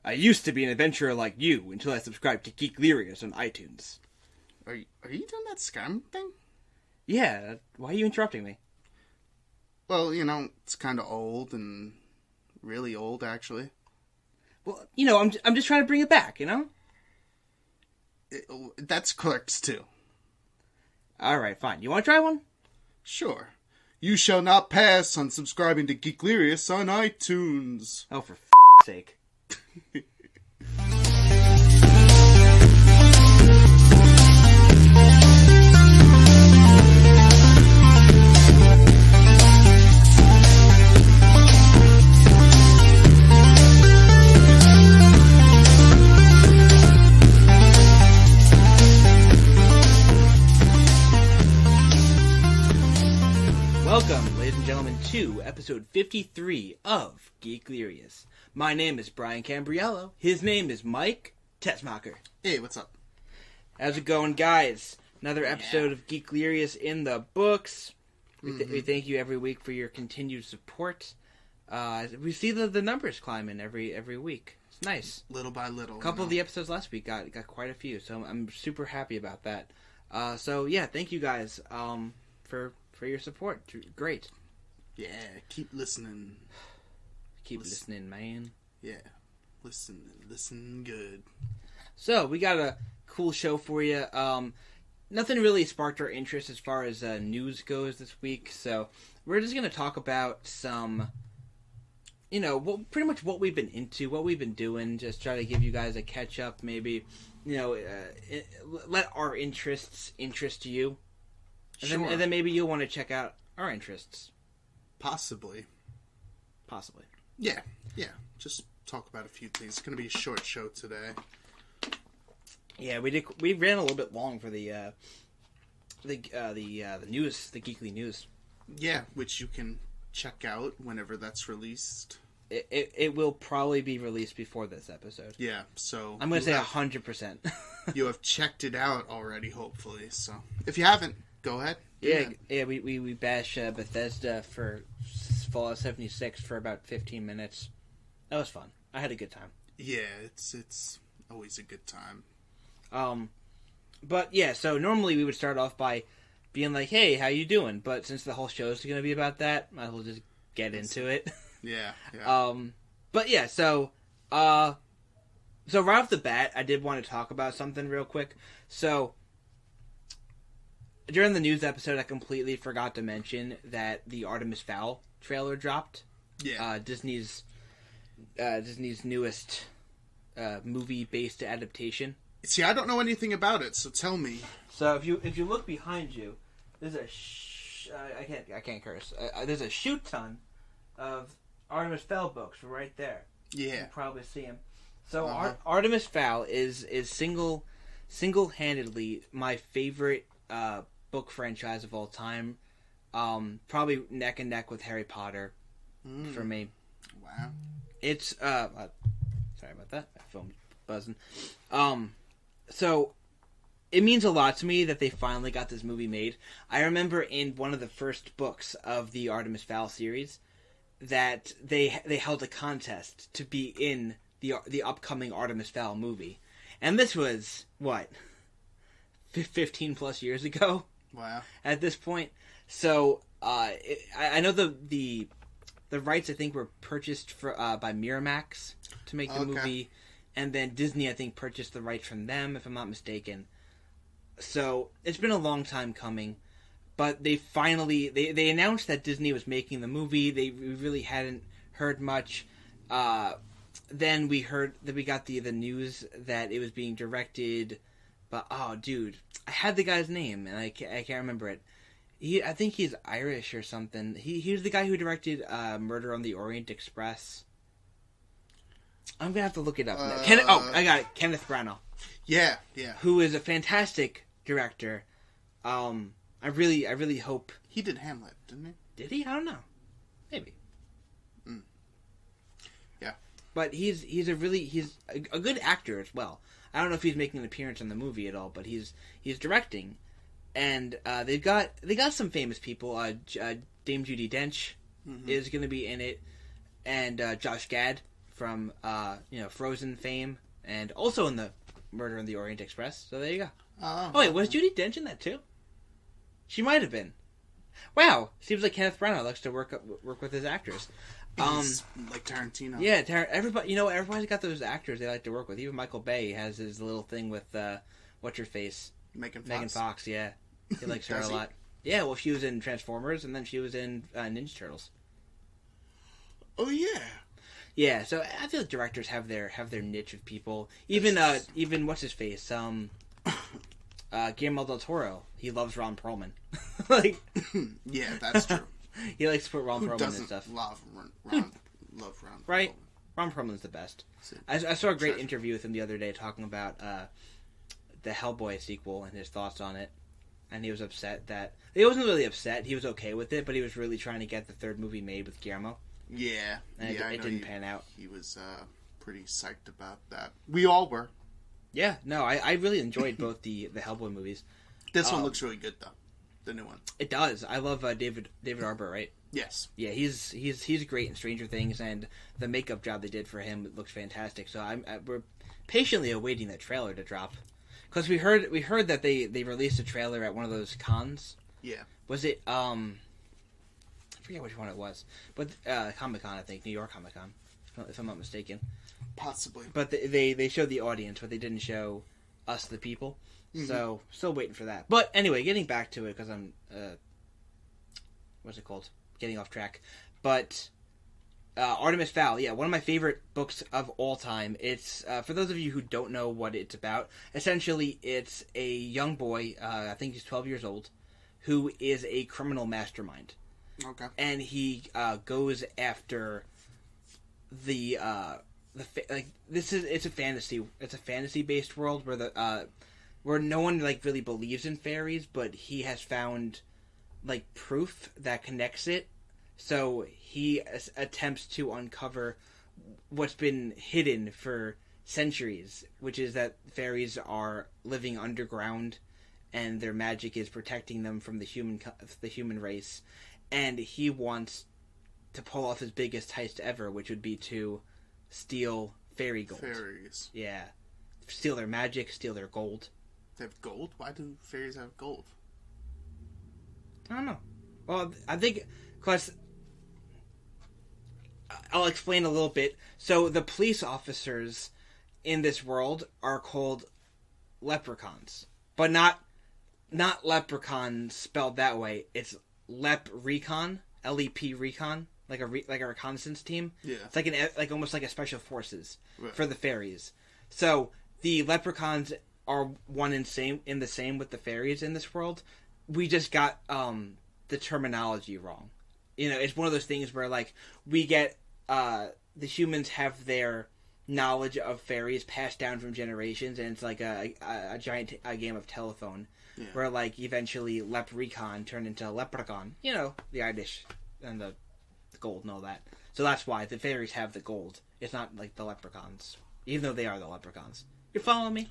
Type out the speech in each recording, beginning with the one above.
I used to be an adventurer like you until I subscribed to Geeklirious on iTunes. Are you doing that scam thing? Yeah, why are you interrupting me? Well, it's kind of old and really old, actually. Well, I'm just trying to bring it back, That's Clerks, too. Alright, fine. You want to try one? Sure. You shall not pass on subscribing to Geeklirious on iTunes. Oh, for sake. Welcome, ladies and gentlemen, to episode 53 of Geeklirious. My name is Brian Cambriello. His name is Mike Tessmacher. Hey, what's up? How's it going, guys? Another episode of Geeklirious in the books. We thank you every week for your continued support. We see the numbers climbing every week. It's nice. Little by little. A couple of the episodes last week got quite a few, so I'm super happy about that. So yeah, thank you guys for your support. Great. Yeah, keep listening. Keep listening, man. Yeah, listen good. So, we got a cool show for you. Nothing really sparked our interest as far as news goes this week, so we're just going to talk about some, pretty much what we've been into, what we've been doing, just try to give you guys a catch-up, maybe, let our interests interest you. And then maybe you'll want to check out our interests. Possibly. Yeah. Just talk about a few things. It's going to be a short show today. Yeah, we ran a little bit long for the news, the Geekly News. Yeah, which you can check out whenever that's released. It will probably be released before this episode. Yeah, so I'm going to say 100%. You have checked it out already, hopefully. So if you haven't, go ahead. Yeah. We bash Bethesda for Fallout 76 for about 15 minutes. That was fun. I had a good time. Yeah, it's always a good time. But yeah, so normally we would start off by being like, "Hey, how you doing?" But since the whole show is going to be about that, might as well just get into it. Yeah. But yeah, so right off the bat, I did want to talk about something real quick. So during the news episode, I completely forgot to mention that the Artemis Fowl trailer dropped. Yeah. Disney's newest movie-based adaptation. See, I don't know anything about it, so tell me. So if you look behind you, there's a I can't curse. There's a shoot ton of Artemis Fowl books right there. Yeah. You can probably see them. So Artemis Fowl is single-handedly my favorite book franchise of all time. Probably neck and neck with Harry Potter for me. Wow. It's sorry about that. My phone's buzzing. So it means a lot to me that they finally got this movie made. I remember in one of the first books of the Artemis Fowl series that they held a contest to be in the upcoming Artemis Fowl movie, and this was what 15 plus years ago. Wow. At this point, so I know the rights I think were purchased by Miramax to make the movie, and then Disney I think purchased the rights from them if I'm not mistaken. So it's been a long time coming, but they finally they announced that Disney was making the movie. We really hadn't heard much. Then we heard that we got the news that it was being directed. But, oh, dude, I had the guy's name, and I can't remember it. I think he's Irish or something. He was the guy who directed Murder on the Orient Express. I'm going to have to look it up. I got it. Kenneth Branagh. Yeah. Who is a fantastic director. I really hope... He did Hamlet, didn't he? Did he? I don't know. Maybe. Yeah. But he's a good actor as well. I don't know if he's making an appearance in the movie at all, but he's directing, and they got some famous people. Dame Judi Dench is going to be in it, and Josh Gad from Frozen fame, and also in the Murder on the Orient Express. So there you go. Oh wait, was Judi Dench in that too? She might have been. Wow, seems like Kenneth Branagh likes to work with his actors. Like Tarantino. Yeah, everybody. Everybody's got those actors they like to work with. Even Michael Bay has his little thing with what's her face, Megan Fox. Yeah, he likes her a lot. Yeah, well, she was in Transformers, and then she was in Ninja Turtles. Oh yeah. Yeah, so I feel like directors have their niche of people. Even what's his face, Guillermo del Toro. He loves Ron Perlman. Yeah, that's true. He likes to put Ron Perlman and stuff. Love Ron Right? Ron Perlman's the best. I saw a great interview with him the other day talking about the Hellboy sequel and his thoughts on it. And he was upset that... He wasn't really upset. He was okay with it, but he was really trying to get the third movie made with Guillermo. Yeah. And it didn't pan out. He was pretty psyched about that. We all were. Yeah, no, I really enjoyed both the Hellboy movies. This one looks really good, though. The new one. It does. I love David Arbor, right? Yes. Yeah, he's great in Stranger Things, and the makeup job they did for him looks fantastic. So we're patiently awaiting that trailer to drop, because we heard that they released a trailer at one of those cons. Yeah. Was it I forget which one it was, but Comic-Con, I think, New York Comic-Con, if I'm not mistaken. Possibly. But they showed the audience, but they didn't show us, the people. Mm-hmm. So still waiting for that. But anyway, getting back to it, because I'm what's it called? Getting off track. But Artemis Fowl, yeah, one of my favorite books of all time. It's for those of you who don't know what it's about. Essentially, it's a young boy. I think he's 12 years old, who is a criminal mastermind. Okay. And he goes after it's a fantasy based world where no one really believes in fairies, but he has found proof that connects it. So he attempts to uncover what's been hidden for centuries, which is that fairies are living underground, and their magic is protecting them from the human race. And he wants to pull off his biggest heist ever, which would be to steal fairy gold. Fairies. Yeah. Steal their magic, steal their gold. They have gold? Why do fairies have gold? I don't know. Well, I think... Because... I'll explain a little bit. So, the police officers in this world are called leprechauns. But not leprechaun spelled that way. It's Lep-Recon. L-E-P Recon. Like a reconnaissance team. Yeah. It's almost like a special forces for the fairies. So, the leprechauns are one and the same with the fairies in this world. We just got the terminology wrong. It's one of those things where we get the humans have their knowledge of fairies passed down from generations, and it's like a giant game of telephone where eventually Lep-Recon turned into Leprechaun. The Irish and the gold and all that. So that's why the fairies have the gold. It's not like the leprechauns, even though they are the leprechauns. You following me?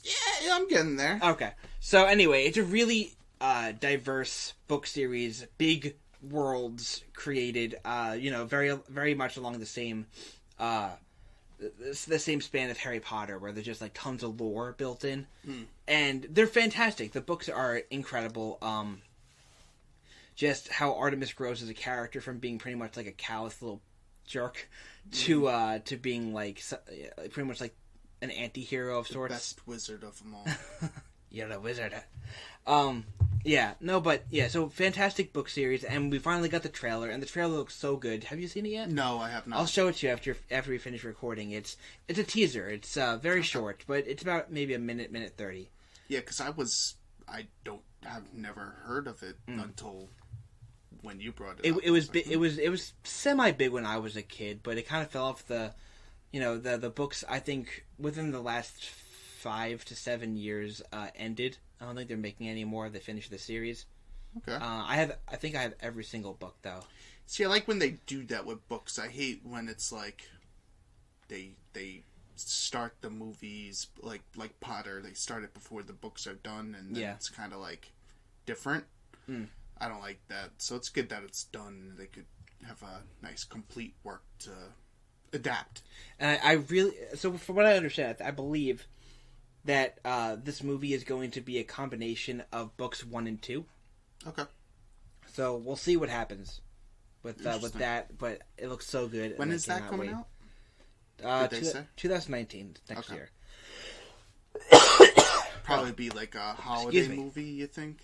Yeah, I'm getting there. Okay. So anyway, it's a really diverse book series, big worlds created, very, very much along the same span of Harry Potter, where there's just tons of lore built in. And they're fantastic. The books are incredible. Just how Artemis grows as a character from being pretty much like a callous little jerk to being pretty much like an anti-hero of sorts. Best wizard of them all. You're the wizard. So fantastic book series, and we finally got the trailer, and the trailer looks so good. Have you seen it yet? No, I have not. I'll show it to you after we finish recording. It's a teaser. It's very short, but it's about maybe a minute 30. Yeah, because I've never heard of it until when you brought it up. It was semi big when I was a kid, but it kind of fell off the books. I think within the last 5 to 7 years ended. I don't think they're making any more. They finished the series. Okay. I think I have every single book though. See, I like when they do that with books. I hate when it's they start the movies like Potter. They start it before the books are done, and then it's kind of different. I don't like that. So it's good that it's done. They could have a nice complete work to adapt. And I really, so from what I understand, I believe that this movie is going to be a combination of books 1 and 2. Okay. So we'll see what happens with that, but it looks so good. When is that coming out? 2019, next year. Probably be like a holiday movie, you think?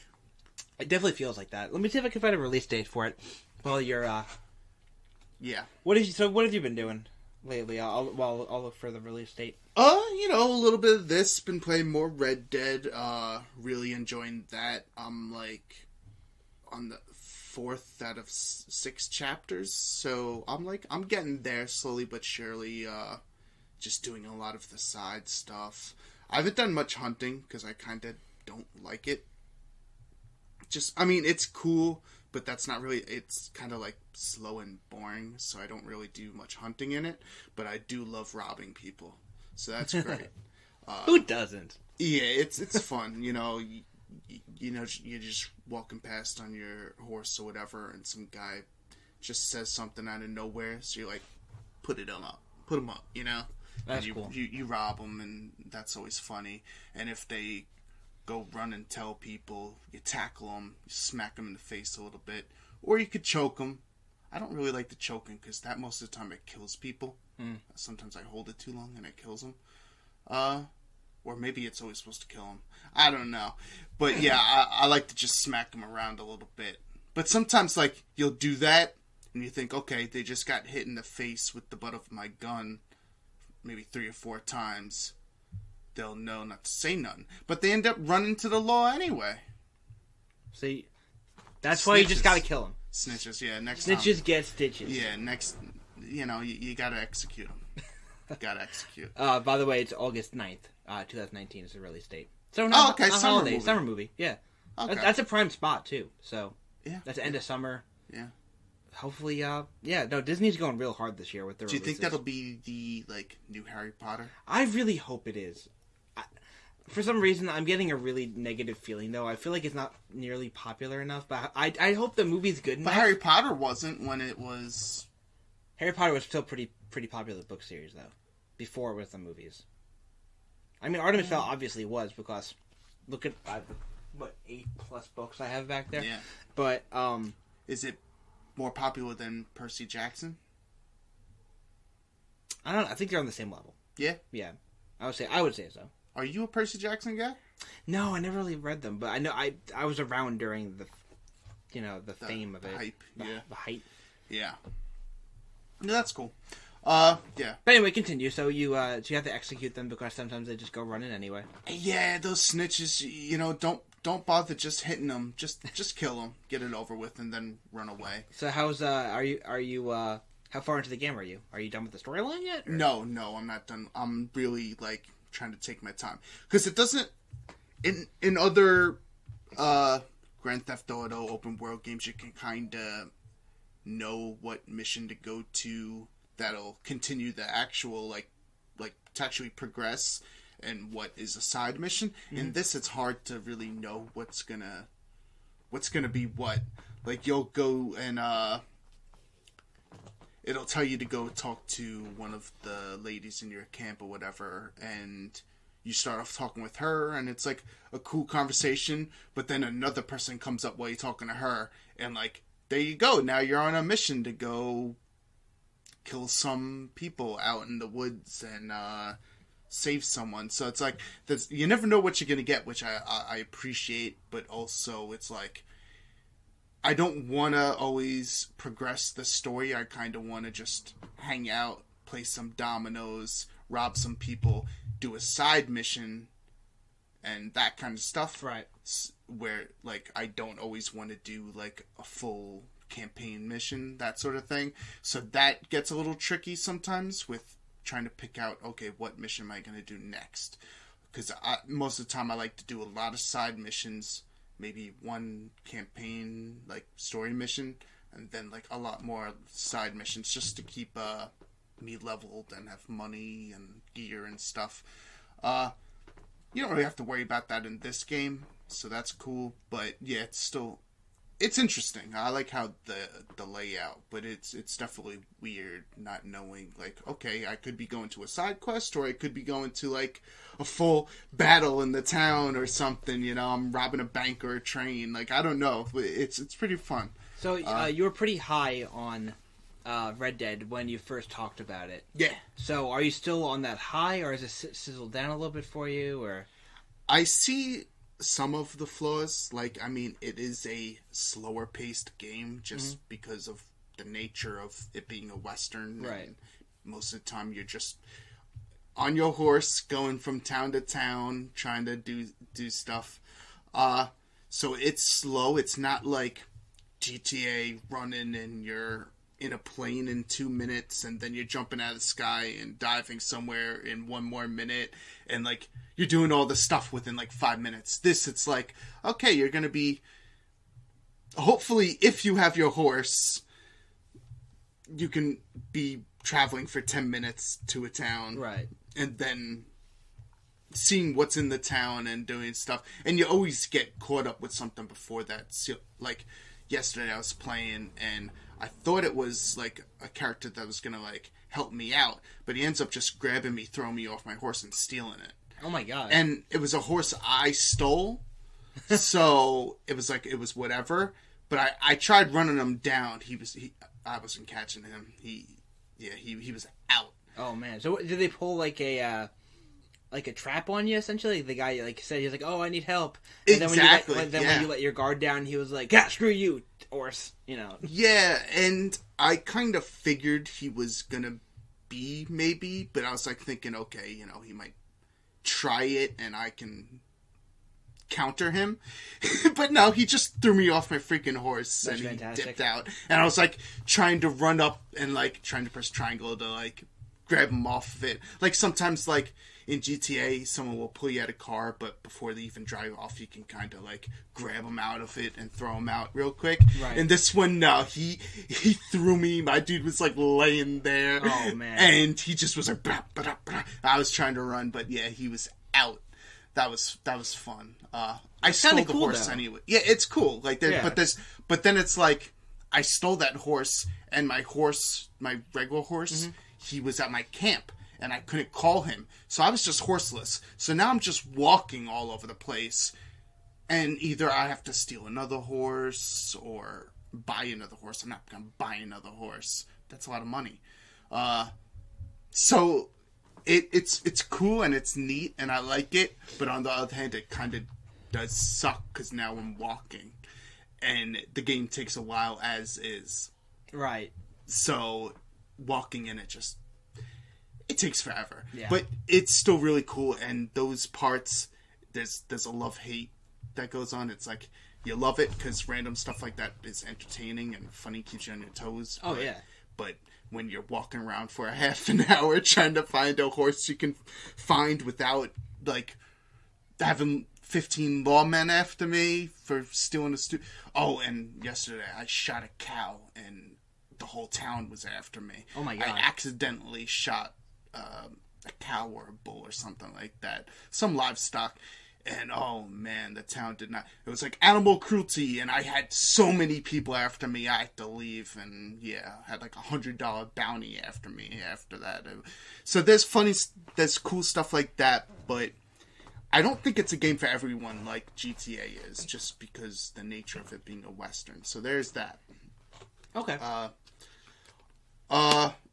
It definitely feels like that. Let me see if I can find a release date for it. While you're, yeah. What have you been doing lately? I'll look for the release date. A little bit of this. Been playing more Red Dead. Really enjoying that. I'm like on the 4th out of 6 chapters, so I'm getting there slowly but surely. Just doing a lot of the side stuff. I haven't done much hunting because I kind of don't like it. It's cool, but that's not really, it's kind of like slow and boring, so I don't really do much hunting in it, but I do love robbing people, so that's great. Who doesn't? Yeah, it's fun, you're just walking past on your horse or whatever, and some guy just says something out of nowhere, so you're like, put him up, That's and cool. You rob them, and that's always funny, and if they go run and tell people, you tackle them, you smack them in the face a little bit, or you could choke them. I don't really like the choking because that most of the time it kills people. Sometimes I hold it too long and it kills them. Or maybe it's always supposed to kill them. I don't know. But yeah, I like to just smack them around a little bit. But sometimes you'll do that and you think, okay, they just got hit in the face with the butt of my gun maybe 3 or 4 times. They'll know not to say nothing. But they end up running to the law anyway. See, that's why you just gotta kill them. Snitches, yeah. Snitches get stitches. Yeah, you gotta execute them. Gotta execute. By the way, it's August 9th, 2019 is the release date. So okay, summer movie. Yeah. Okay. That's a prime spot too. So yeah, that's the end of summer. Yeah. Hopefully, Disney's going real hard this year with their releases. Do you think that'll be the new Harry Potter? I really hope it is. For some reason, I'm getting a really negative feeling, though. I feel like it's not nearly popular enough, but I hope the movie's good enough. But Harry Potter wasn't when it was... Harry Potter was still pretty popular book series, though, before it was the movies. I mean, Artemis Fowl obviously was, because look at, 8+ books I have back there? Yeah. But, Is it more popular than Percy Jackson? I don't know. I think they're on the same level. Yeah? Yeah. I would say so. Are you a Percy Jackson guy? No, I never really read them, but I know I was around during the fame of it. Hype. The hype. Yeah. No, that's cool. Yeah. But anyway, continue. So you have to execute them because sometimes they just go running anyway. Yeah, those snitches, don't bother just hitting them. Just kill them, get it over with, and then run away. So how's are you how far into the game are you? Are you done with the storyline yet? Or? No, I'm not done. I'm really trying to take my time because it doesn't in other Grand Theft Auto open world games you can kind of know what mission to go to that'll continue the actual to actually progress and what is a side mission. In this it's hard to really know what's gonna be what. You'll go and it'll tell you to go talk to one of the ladies in your camp or whatever, and you start off talking with her, and it's a cool conversation, but then another person comes up while you're talking to her, and there you go, now you're on a mission to go kill some people out in the woods and save someone. So it's you never know what you're gonna get, which I appreciate, but also it's I don't want to always progress the story. I kind of want to just hang out, play some dominoes, rob some people, do a side mission, and that kind of stuff. Right. Where, I don't always want to do, a full campaign mission, that sort of thing. So that gets a little tricky sometimes with trying to pick out, okay, what mission am I going to do next? Because most of the time I like to do a lot of side missions, maybe one campaign story mission, and then a lot more side missions just to keep me leveled and have money and gear and stuff. You don't really have to worry about that in this game, so that's cool. But yeah, it's it's interesting. I like how the layout, but it's definitely weird not knowing, like, okay, I could be going to a side quest, or I could be going to, like, a full battle in the town or something, you know, I'm robbing a bank or a train, like, I don't know, it's pretty fun. So, you were pretty high on Red Dead when you first talked about it. Yeah. So, are you still on that high, or has it sizzled down a little bit for you, or? I see some of the flaws. Like, I mean, it is a slower paced game just because of the nature of it being a Western. Right. And most of the time you're just on your horse going from town to town trying to do stuff. So it's slow. It's not like GTA running and you're in a plane in 2 minutes and then you're jumping out of the sky and diving somewhere in 1 more minute and like you're doing all the stuff within like 5 minutes. This, it's like, okay, you're gonna be, hopefully if you have your horse, you can be traveling for 10 minutes to a town, right, and then seeing what's in the town and doing stuff, and you always get caught up with something before that. So, like yesterday I was playing and I thought it was like a character that was gonna like help me out, but he ends up just grabbing me, throwing me off my horse and stealing it. Oh my god. And it was a horse I stole, so it was like, it was whatever, but I tried running him down. I wasn't catching him. He was out. Oh man. So did they pull like a trap on you, essentially? The guy like said, he was like, "Oh, I need help." And exactly. When you let your guard down, he was like, "Yeah, screw you, horse," you know. Yeah, and I kind of figured he was gonna be maybe, but I was like thinking, okay, you know, he might try it and I can counter him. But no, he just threw me off my freaking horse. That's and fantastic. He dipped out. And I was like trying to run up and like trying to press triangle to like grab him off of it. Like sometimes like in GTA, someone will pull you out of a car, but before they even drive off, you can kind of like grab them out of it and throw them out real quick. Right. And this one, no, he threw me. My dude was like laying there. Oh man! And he just was like, blah, blah, blah. I was trying to run, but yeah, he was out. That was fun. I stole the horse anyway. Yeah, it's cool. Like, but then it's like I stole that horse, and my regular horse, he was at my camp. And I couldn't call him. So I was just horseless. So now I'm just walking all over the place. And either I have to steal another horse or buy another horse. I'm not going to buy another horse. That's a lot of money. So it's cool and it's neat and I like it. But on the other hand, it kind of does suck because now I'm walking. And the game takes a while as is. Right. So walking in it takes forever, yeah. But it's still really cool. And those parts, there's a love-hate that goes on. It's like you love it because random stuff like that is entertaining and funny, keeps you on your toes. Oh yeah. But when you're walking around for a half an hour trying to find a horse you can find without like having 15 lawmen after me for stealing oh, and yesterday I shot a cow and the whole town was after me. Oh my god! I accidentally shot a cow or a bull or something like that, some livestock, and oh man, the town did not. It was like animal cruelty, and I had so many people after me. I had to leave, and yeah, I had like $100 bounty after me after that. So there's cool stuff like that, but I don't think it's a game for everyone like GTA is, just because the nature of it being a Western. So there's that. Okay.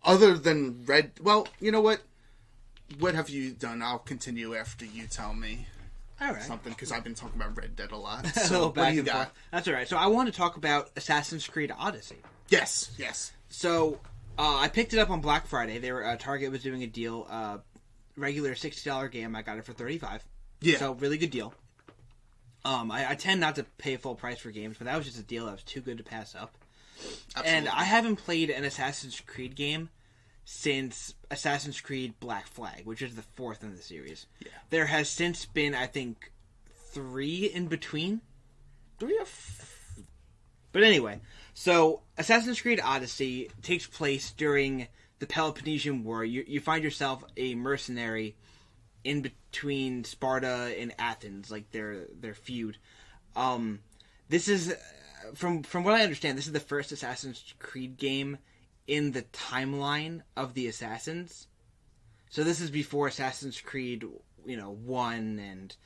Other than well, you know what? What have you done? I'll continue after you tell me. All right. Something, because I've been talking about Red Dead a lot. So what do you got? That's all right. So I want to talk about Assassin's Creed Odyssey. Yes. So I picked it up on Black Friday. Target was doing a deal. Regular $60 game. I got it for $35. Yeah. So really good deal. I tend not to pay full price for games, but that was just a deal that was too good to pass up. Absolutely. And I haven't played an Assassin's Creed game since Assassin's Creed Black Flag, which is the 4th in the series. Yeah. There has since been, I think, 3 in between. 3 or 4. But anyway, so Assassin's Creed Odyssey takes place during the Peloponnesian War. You find yourself a mercenary in between Sparta and Athens, like their feud. This is from what I understand, this is the first Assassin's Creed game in the timeline of the Assassins. So this is before Assassin's Creed, 1 and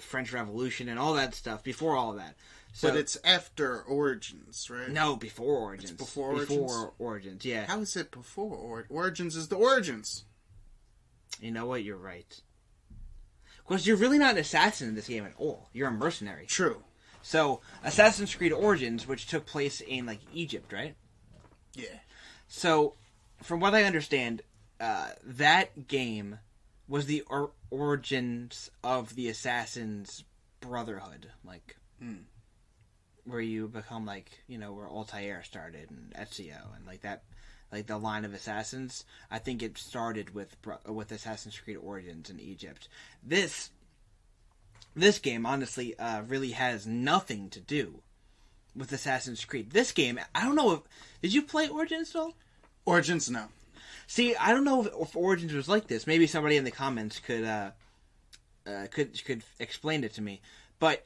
French Revolution and all that stuff. Before all of that. So, but it's after Origins, right? No, before Origins. It's before Origins? Before Origins, yeah. How is it before Origins? Is the Origins. You know what? You're right. Because you're really not an assassin in this game at all. You're a mercenary. True. So, Assassin's Creed Origins, which took place in, Egypt, right? Yeah. So, from what I understand, that game was the origins of the Assassin's Brotherhood. Where you become, where Altair started and Ezio and that... the line of assassins. I think it started with Assassin's Creed Origins in Egypt. This game, honestly, really has nothing to do with Assassin's Creed. This game, I don't know if... Did you play Origins at all? Origins, no. See, I don't know if Origins was like this. Maybe somebody in the comments could explain it to me. But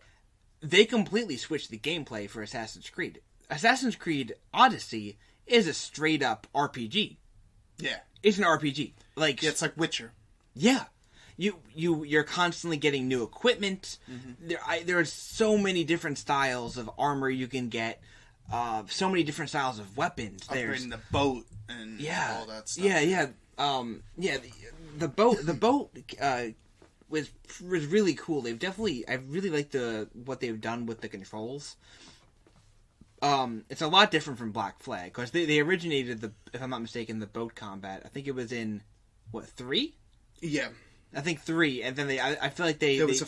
they completely switched the gameplay for Assassin's Creed. Assassin's Creed Odyssey is a straight up RPG. Yeah. It's an RPG. It's like Witcher. Yeah. You're constantly getting new equipment. Mm-hmm. There are so many different styles of armor you can get. So many different styles of weapons. Upgrading the boat and all that stuff. Yeah. The boat was really cool. I really like what they've done with the controls. It's a lot different from Black Flag, because they originated if I'm not mistaken, the boat combat. I think it was in, 3? Yeah. I think 3, and then I feel like there was a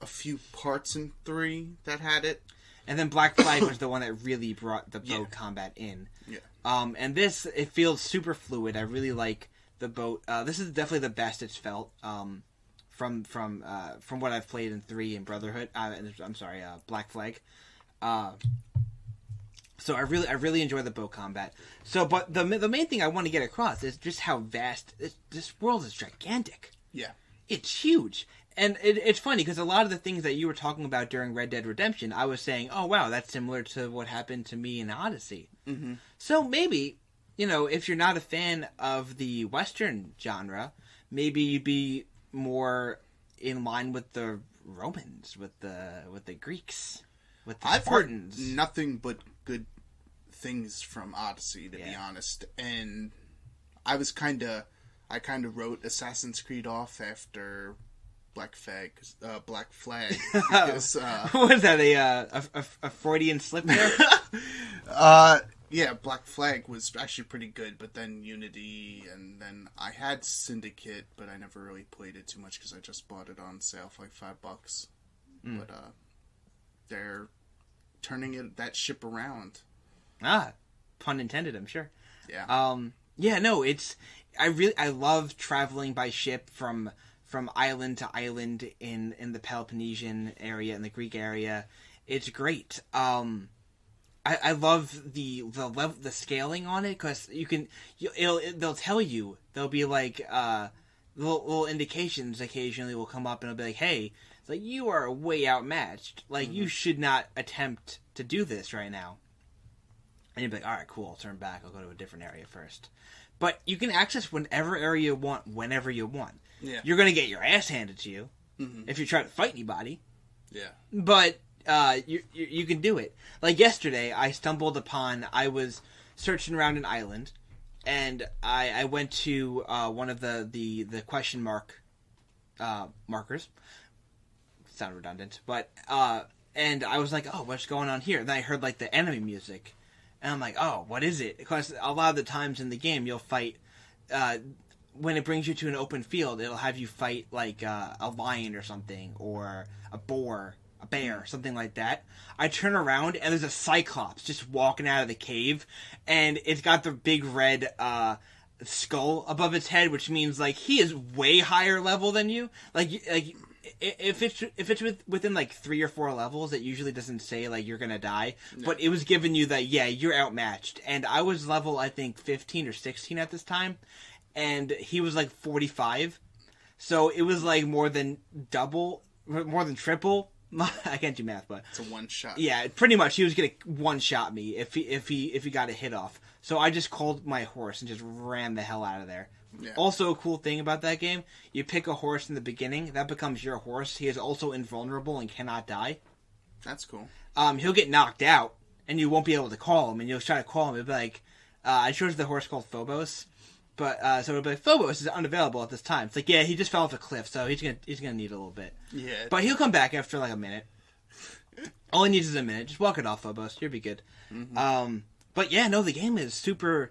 few parts in 3 that had it. And then Black Flag was the one that really brought the boat combat in. Yeah. And it feels super fluid. I really like the boat. This is definitely the best it's felt, from what I've played in 3 and Brotherhood. Black Flag. So I really enjoy the boat combat. So, but the main thing I want to get across is just how vast this world is. Gigantic. Yeah, it's huge, and it's funny because a lot of the things that you were talking about during Red Dead Redemption, I was saying, oh wow, that's similar to what happened to me in Odyssey. Mm-hmm. So maybe if you're not a fan of the Western genre, maybe you'd be more in line with the Romans, with the Greeks. I've heard nothing but good things from Odyssey, to be honest, and I wrote Assassin's Creed off after Black Flag. Because, was that a Freudian slip there? Yeah, Black Flag was actually pretty good, but then Unity, and then I had Syndicate, but I never really played it too much because I just bought it on sale for $5. But they're turning that ship around. Pun intended, I'm sure. Yeah. I love traveling by ship from island to island in the Peloponnesian area, in the Greek area. It's great. I love the scaling on it, because they'll tell you, there'll be little indications occasionally will come up, and it'll be like, hey, it's like, you are way outmatched. You should not attempt to do this right now. And you'll be like, alright, cool, I'll turn back, I'll go to a different area first. But you can access whatever area you want, whenever you want. Yeah. You're gonna get your ass handed to you, if you try to fight anybody. Yeah. But you can do it. Like yesterday, I was searching around an island, and I went to one of the question mark markers. Sound redundant, but and I was like, oh, what's going on here? And then I heard the enemy music, and I'm like, oh, what is it? Because a lot of the times in the game, you'll fight. When it brings you to an open field, it'll have you fight a lion or something, or a boar, a bear, something like that. I turn around and there's a cyclops just walking out of the cave, and it's got the big red skull above its head, which means he is way higher level than you. If it's within 3 or 4 levels, it usually doesn't say you're gonna die, but it was giving you that you're outmatched. And I was level, I think, 15 or 16 at this time, and he was 45, so it was more than triple I can't do math, but it's a one shot. Yeah, pretty much. He was gonna one shot me if he got a hit off. So I just called my horse and just ran the hell out of there. Yeah. Also, a cool thing about that game: you pick a horse in the beginning, that becomes your horse. He is also invulnerable and cannot die. That's cool. He'll get knocked out, and you won't be able to call him. And you'll try to call him, it'll be like, I chose the horse called Phobos. But so it'll be like, Phobos is unavailable at this time. It's like, yeah, he just fell off a cliff, so he's gonna need a little bit. Yeah. But he'll come back after like a minute. All he needs is a minute. Just walk it off, Phobos. You'll be good. Mm-hmm. But yeah, no, the game is super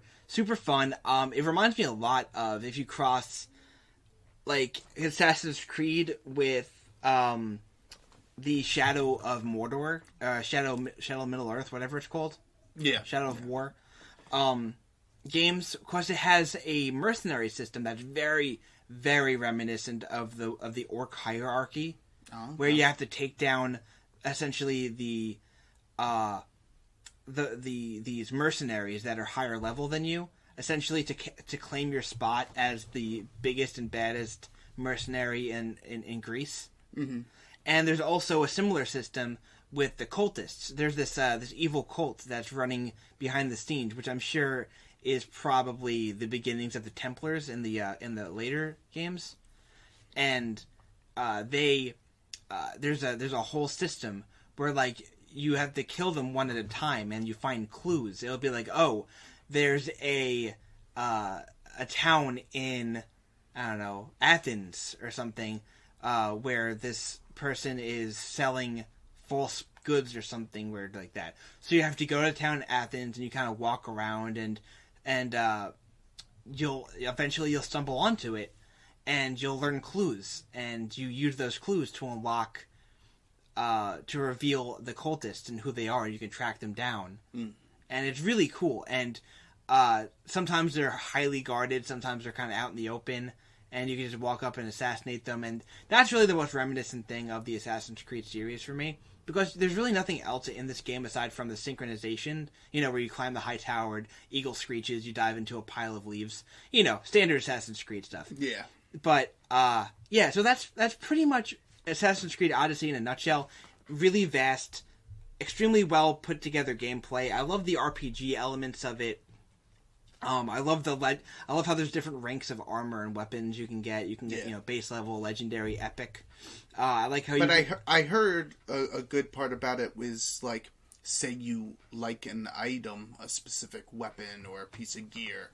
fun. It reminds me a lot of if you cross like Assassin's Creed with the Shadow of Mordor, Shadow Middle Earth, whatever it's called. Yeah. Shadow of War. Games, because it has a mercenary system that's very, very reminiscent of the orc hierarchy, where you have to take down essentially these mercenaries that are higher level than you, essentially to claim your spot as the biggest and baddest mercenary in Greece. Mm-hmm. And there's also a similar system with the cultists. There's this evil cult that's running behind the scenes, which I'm sure is probably the beginnings of the Templars in the later games, and there's a whole system where like you have to kill them one at a time, and you find clues. It'll be like, oh, there's a town in, I don't know, Athens or something, where this person is selling false goods or something weird like that. So you have to go to town Athens, and you kind of walk around, and you'll stumble onto it, and you'll learn clues, and you use those clues to unlock, to reveal the cultists and who they are. You can track them down, and it's really cool. And sometimes they're highly guarded, sometimes they're kind of out in the open, and you can just walk up and assassinate them. And that's really the most reminiscent thing of the Assassin's Creed series for me. Because there's really nothing else in this game aside from the synchronization, where you climb the high tower, and eagle screeches, you dive into a pile of leaves, standard Assassin's Creed stuff. Yeah. But, yeah, so that's pretty much Assassin's Creed Odyssey in a nutshell. Really vast, extremely well put together gameplay. I love the RPG elements of it. I love I love how there's different ranks of armor and weapons you can get. You can get, base level, legendary, epic. I like how I heard a good part about it was, like, say you like an item, a specific weapon or a piece of gear,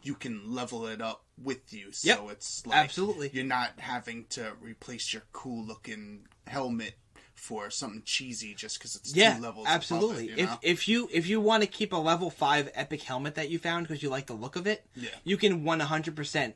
you can level it up with you. So it's like, absolutely, you're not having to replace your cool-looking helmet for something cheesy just because it's 2 levels absolutely above it, if you want to keep a level 5 epic helmet that you found because you like the look of it, you can 100%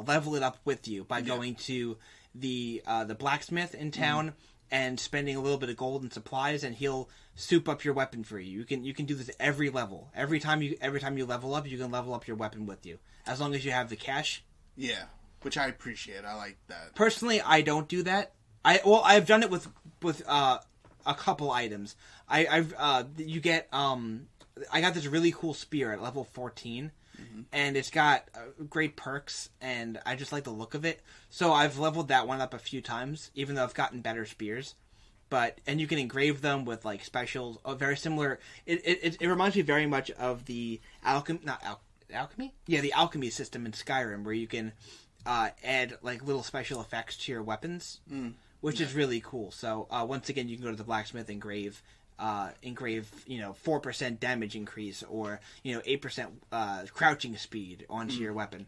level it up with you by going to the blacksmith in town and spending a little bit of gold and supplies, and he'll soup up your weapon for you. You can do this every level. Every time you level up, you can level up your weapon with you, as long as you have the cash. Yeah, which I appreciate. I like that. Personally, I don't do that. I've done it with a couple items. I got this really cool spear at level 14, and it's got great perks, and I just like the look of it. So I've leveled that one up a few times, even though I've gotten better spears. And you can engrave them with like specials, very similar. It reminds me very much of the alchemy. Yeah, the alchemy system in Skyrim, where you can add like little special effects to your weapons. Which is really cool. So once again, you can go to the blacksmith, engrave 4% damage increase, or 8% crouching speed onto your weapon.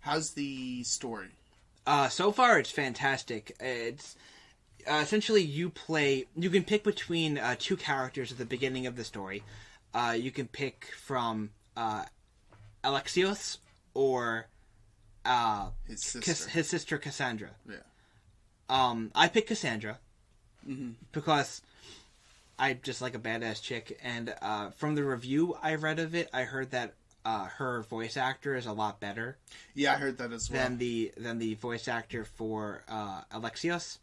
How's the story? So far, it's fantastic. It's essentially you can pick between 2 characters at the beginning of the story. You can pick from Alexios or his sister Cassandra. Yeah. I picked Cassandra because I just like a badass chick, and from the review I read of it, I heard that her voice actor is a lot better. Yeah, I heard that as well. Than the voice actor for Alexios,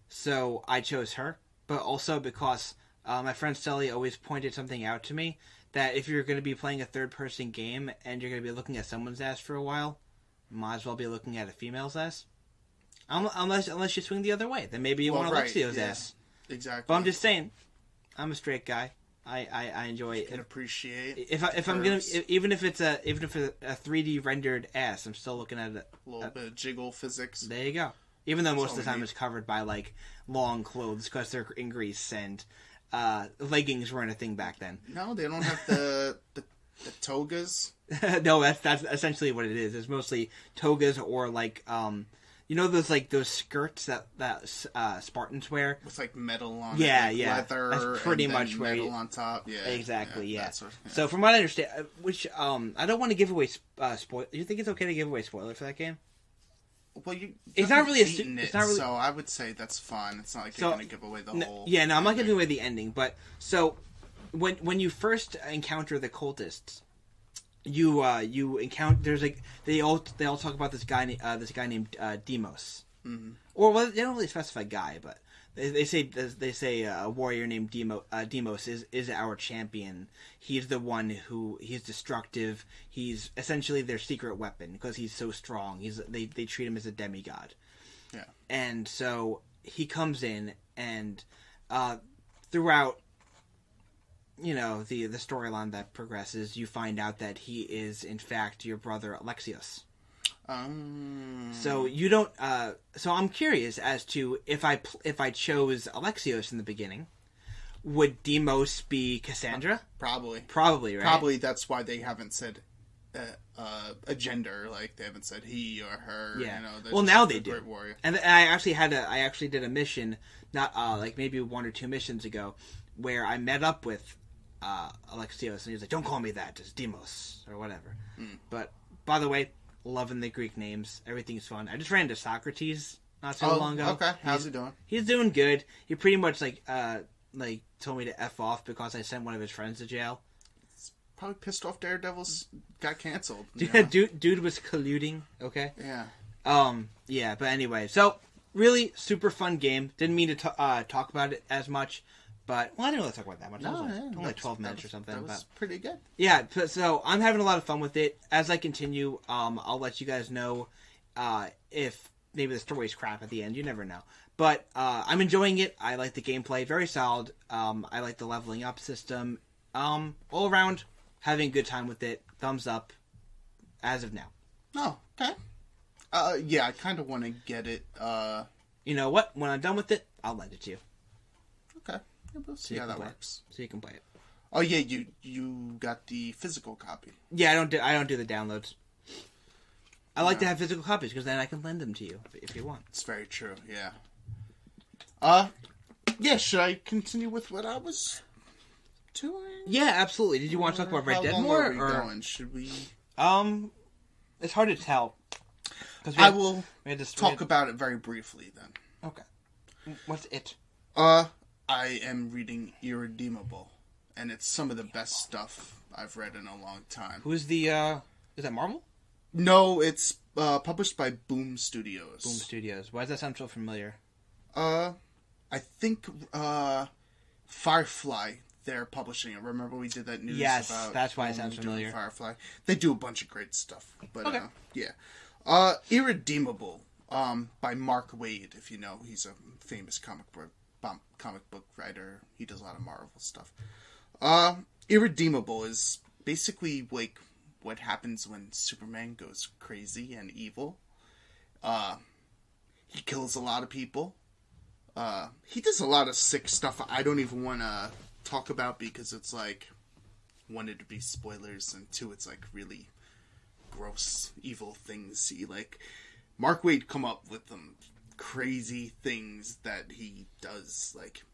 so I chose her. But also because my friend Stelly always pointed something out to me, that if you're going to be playing a third-person game and you're going to be looking at someone's ass for a while, might as well be looking at a female's ass. Unless you swing the other way, then maybe you want Alexios' ass. Exactly. But I'm just saying, I'm a straight guy. I enjoy it. Can appreciate. If I'm gonna, even if it's a 3D rendered ass, I'm still looking at it. A little bit of jiggle physics. There you go. Even though most of the time it's covered by like long clothes because they're in Greece and leggings weren't a thing back then. No, they don't have the togas. No, that's essentially what it is. It's mostly togas or like those skirts that Spartans wear with like metal on yeah, it, like yeah, leather, that's pretty and much where metal on top. Yeah, exactly. Yeah. Sort of, So from what I understand, which I don't want to give away spoil. Do you think it's okay to give away spoiler for that game? Well, it's not really it's not really. So I would say that's fine. It's not like you're going to give away the whole. Yeah, no, I'm not giving away the ending. But so when you first encounter the cultists, you encounter they all talk about this guy named Demos, or well, they don't really specify guy, but they say a warrior named Demos is our champion. He's the one he's destructive. He's essentially their secret weapon because he's so strong. They treat him as a demigod. Yeah, and so he comes in and throughout. The storyline that progresses, you find out that he is in fact your brother Alexios. So you don't. So I'm curious as to if I chose Alexios in the beginning, would Demos be Cassandra? Probably, right? Probably that's why they haven't said a gender. Like they haven't said he or her. Yeah. Well, now they do. Warrior. And I actually did a mission, not like maybe 1 or 2 missions ago, where I met up with Alexios, and he was like, "Don't call me that, it's Demos or whatever." But by the way, loving the Greek names, everything's fun. I just ran into Socrates not so long ago. Okay, how's he doing? He's doing good. He pretty much like told me to F off because I sent one of his friends to jail. Probably pissed off Daredevil's got canceled. Dude was colluding. Okay. Yeah. Yeah, but anyway, so really super fun game. Didn't mean to talk about it as much. But, I didn't really talk about that much. No, only like 12 minutes or something. That was pretty good. Yeah, so I'm having a lot of fun with it. As I continue, I'll let you guys know if maybe the story's crap at the end. You never know. But I'm enjoying it. I like the gameplay. Very solid. I like the leveling up system. All around, having a good time with it. Thumbs up as of now. Oh, okay. Yeah, I kind of want to get it. You know what? When I'm done with it, I'll lend it to you. Okay. We'll see how that works. So you can play it. Oh yeah, you got the physical copy. Yeah, I don't do the downloads. I like to have physical copies because then I can lend them to you if you want. It's very true. Yeah. Yeah. Should I continue with what I was doing? Yeah, absolutely. Did you want to talk about Red Dead more? Going? Should we? It's hard to tell. I will talk about it very briefly then. Okay. What's it? I am reading Irredeemable, and it's some of the best stuff I've read in a long time. Who's the, is that Marvel? No, it's, published by Boom Studios. Boom Studios. Why does that sound so familiar? I think, Firefly, they're publishing it. Remember we did that news about... Yes, that's why it sounds familiar. Firefly. They do a bunch of great stuff. But, okay. Yeah. Irredeemable, by Mark Waid, if you know. He's a famous comic book writer. He does a lot of Marvel stuff. Irredeemable is basically like what happens when Superman goes crazy and evil. He kills a lot of people. He does a lot of sick stuff I don't even want to talk about because it's like, one, it'd be spoilers, and two, it's like really gross, evil things. Mark Waid come up with them crazy things that he does. Like,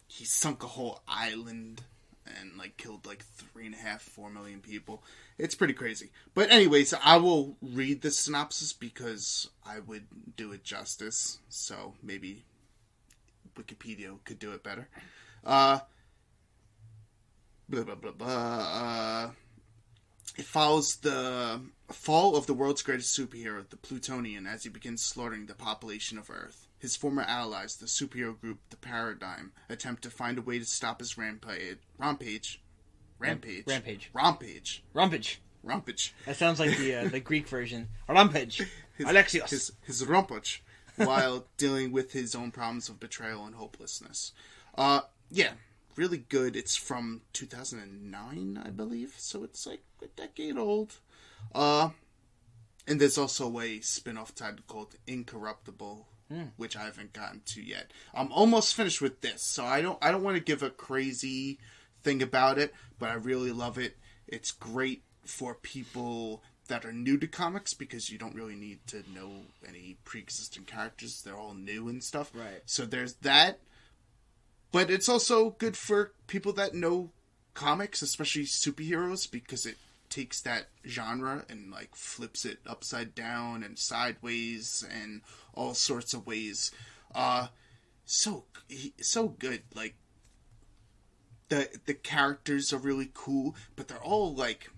he sunk a whole island and like killed like 3.5-4 million people. It's pretty crazy. But anyways, I will read the synopsis because I would do it justice. So maybe Wikipedia could do it better. Blah blah blah blah. It follows the fall of the world's greatest superhero, the Plutonian, as he begins slaughtering the population of Earth. His former allies, the superhero group, the Paradigm, attempt to find a way to stop his rampage. That sounds like the Greek version. Rampage. Alexios. His rampage. while dealing with his own problems of betrayal and hopelessness. Yeah, really good. It's from 2009, I believe, so it's like a decade old. And there's also a spin-off title called Incorruptible, which I haven't gotten to yet. I'm almost finished with this, so I don't want to give a crazy thing about it, but I really love it. It's great for people that are new to comics because you don't really need to know any pre-existing characters. They're all new and stuff. Right. So there's that. But it's also good for people that know comics, especially superheroes, because it takes that genre and like flips it upside down and sideways and all sorts of ways. So good. Like the characters are really cool, but they're all like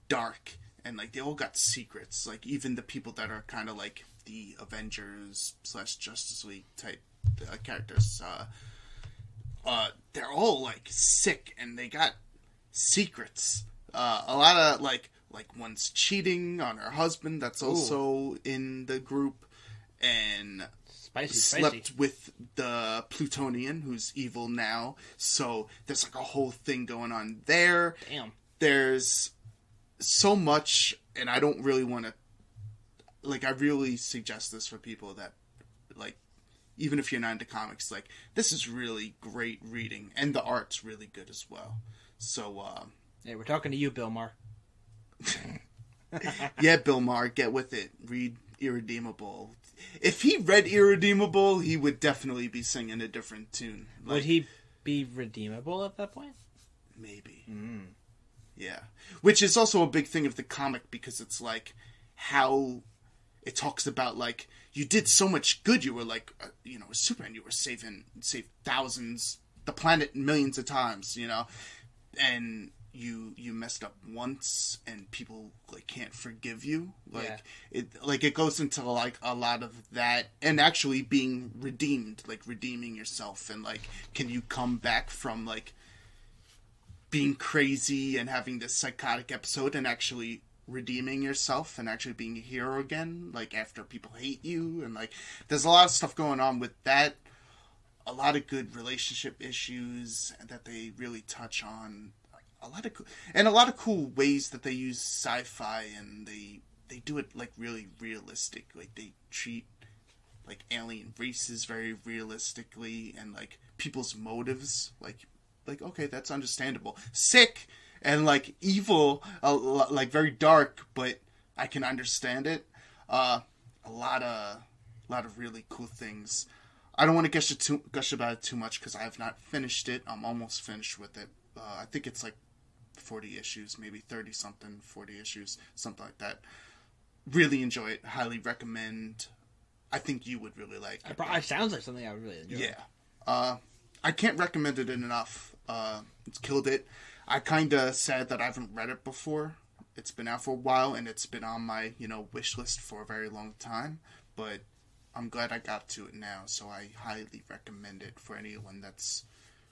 dark and like they all got secrets. Like even the people that are kind of like the Avengers / Justice League type characters, they're all like sick and they got secrets. A lot of like one's cheating on her husband that's also in the group, and slept with the Plutonian who's evil now. So there's like a whole thing going on there. Damn. There's so much, and I don't really want to, like, I really suggest this for people that, like, even if you're not into comics, like, this is really great reading, and the art's really good as well. So, hey, we're talking to you, Bill Maher. Yeah, Bill Maher, get with it. Read Irredeemable. If he read Irredeemable, he would definitely be singing a different tune. Like, would he be redeemable at that point? Maybe. Yeah. Which is also a big thing of the comic, because it's like how it talks about, like, you did so much good. You were like, a Superman. You were saved thousands, the planet millions of times, and you messed up once and people like can't forgive you. Like it goes into like a lot of that, and actually being redeemed, like redeeming yourself, and like, can you come back from like being crazy and having this psychotic episode and actually redeeming yourself and actually being a hero again, like after people hate you. And like there's a lot of stuff going on with that, a lot of good relationship issues that they really touch on, a lot of cool ways that they use sci-fi, and they do it like really realistic. Like they treat like alien races very realistically, and like people's motives, like okay, that's understandable. Sick and like evil, like very dark, but I can understand it. A lot of really cool things. I don't want to gush about it too much because I have not finished it. I'm almost finished with it. I think it's like 40 issues, maybe 30 something, 40 issues, something like that. Really enjoy it. Highly recommend. I think you would really like it. It sounds like something I would really enjoy. Yeah. I can't recommend it enough. It's killed it. I kind of sad that I haven't read it before. It's been out for a while, and it's been on my, wish list for a very long time. But I'm glad I got to it now, so I highly recommend it for anyone that's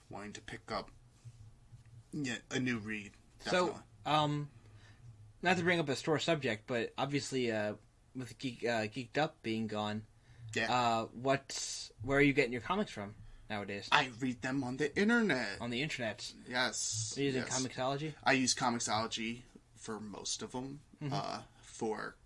wanting to pick up a new read. Definitely. So, not to bring up a store subject, but obviously, with Geeked Up being gone, where are you getting your comics from nowadays? I read them on the internet. On the internet? Yes. Are you using Comixology? I use Comixology for most of them. Mm-hmm. For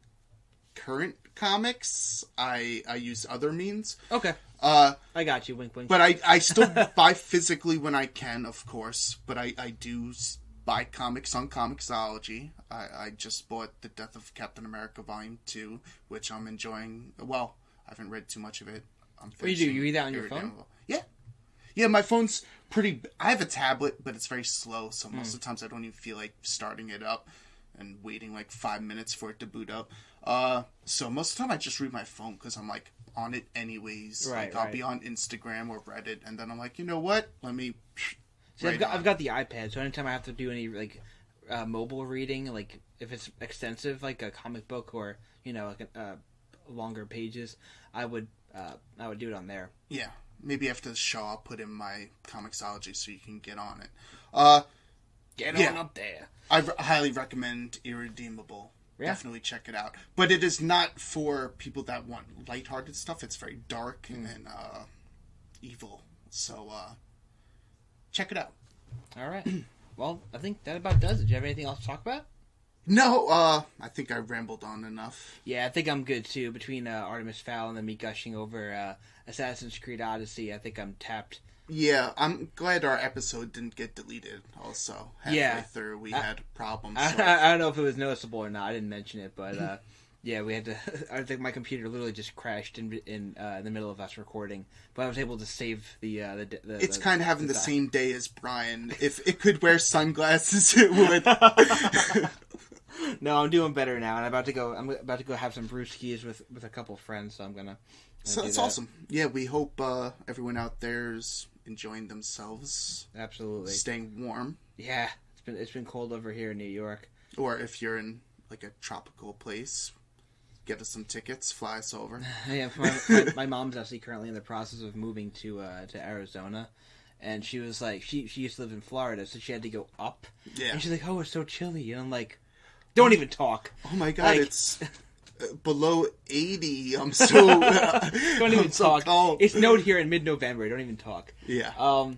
current comics, I use other means. Okay. I got you, wink wink. But I still buy physically when I can, of course. But I do buy comics on Comixology. I just bought The Death of Captain America Volume 2, which I'm enjoying. Well, I haven't read too much of it. What do you do? You read that on your phone? Yeah. Yeah, my phone's pretty... I have a tablet, but it's very slow, so most of the times I don't even feel like starting it up and waiting like 5 minutes for it to boot up. So most of the time I just read my phone because I'm like on it anyways. Right, I'll be on Instagram or Reddit, and then I'm like, you know what? Let me... See, I've got the iPad, so anytime I have to do any like mobile reading, like if it's extensive, like a comic book or like longer pages, I would do it on there. Yeah, maybe after the show I'll put in my Comixology so you can get on it. Get on up there. I highly recommend Irredeemable. definitely check it out. But it is not for people that want lighthearted stuff. It's very dark and evil. So check it out. All right. Well, I think that about does it. Do you have anything else to talk about? No, I think I rambled on enough. Yeah, I think I'm good too. Between Artemis Fowl and then me gushing over Assassin's Creed Odyssey, I think I'm tapped. Yeah, I'm glad our episode didn't get deleted also. Halfway through, we had problems. I don't know if it was noticeable or not. I didn't mention it, but yeah, we had to... I think my computer literally just crashed in the middle of us recording, but I was able to save the it's kind of having the same day as Brian. If it could wear sunglasses, it would. No, I'm doing better now, and I'm about to go have some brewskis with a couple friends, so I'm gonna so that's awesome. Yeah, we hope everyone out there's enjoying themselves. Absolutely. Staying warm. Yeah, it's been cold over here in New York. Or if you're in like a tropical place, get us some tickets, fly us over. Yeah, my mom's actually currently in the process of moving to Arizona. And she was like, she used to live in Florida, so she had to go up. Yeah. And she's like, oh, it's so chilly. And I'm like, don't even talk. Oh my god, it's below 80. I'm so... don't even talk. Cold. It snowed here in mid-November. Don't even talk. Yeah. All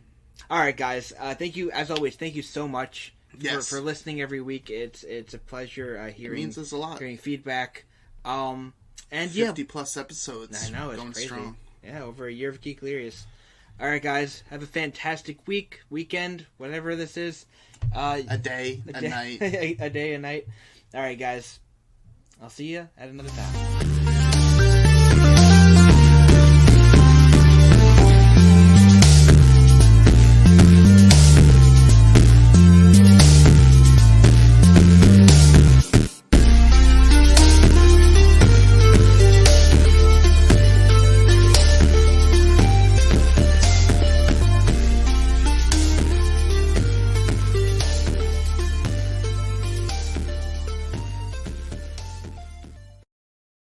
right, guys. Thank you, as always, thank you so much for listening every week. It's a pleasure hearing... It means there's a lot. Hearing feedback. And 50 plus episodes. I know, it's going crazy. Strong. Yeah, over a year of Geeklirious. All right, guys. Have a fantastic weekend, whatever this is. A day, a night. A day, a night. All right, guys. I'll see you at another time.